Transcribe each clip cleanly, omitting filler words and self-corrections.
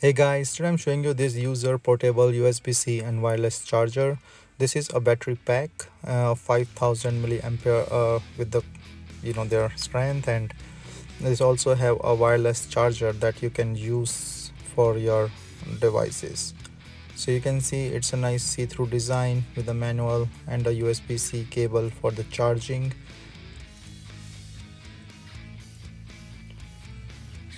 Hey guys, today I'm showing you this Yoozer portable USB-C and wireless charger. This is a battery pack, 5000 milliampere with the their strength, and this also have a wireless charger that you can use for your devices. So you can see it's a nice see-through design with a manual and a USB-C cable for the charging.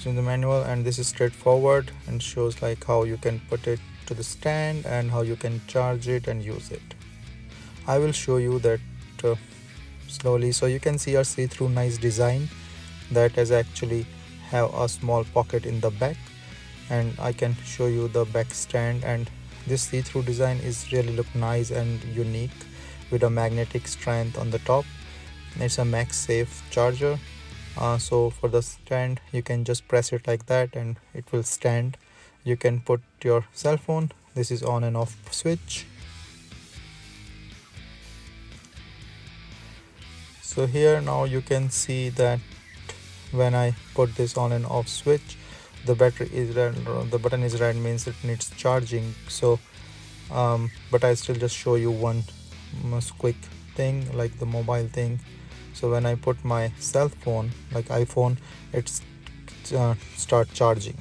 In the manual, and this is straightforward and shows like how you can put it to the stand and how you can charge it and use it. I will show you that slowly. So you can see a see-through nice design that has actually have a small pocket in the back, and I can show you the back stand, and this see-through design is really look nice and unique with a magnetic strength on the top. It's a magsafe charger. So for the stand you can just press it like that and it will stand. You can put your cell phone. This is on and off switch. So here now you can see that when I put this on and off switch, the battery is red, the button is red, means it needs charging. So but I still just show you one most quick thing like the mobile thing. So when I put my cell phone like iPhone, it's start charging.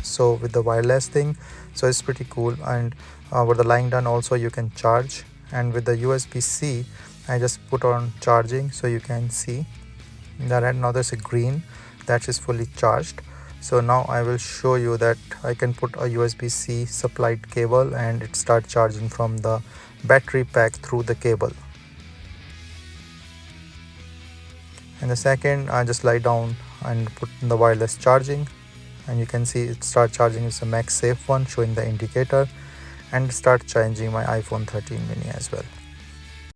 So with the wireless thing, so it's pretty cool. And with the lying down also you can charge, and with the USB-C I just put on charging. So you can see that right now there's a green that is fully charged. So now I will show you that I can put a USB-C supplied cable and it start charging from the battery pack through the cable. And the second, I just lie down and put in the wireless charging, and you can see it start charging. It's a MagSafe one showing the indicator, and start charging my iPhone 13 mini as well.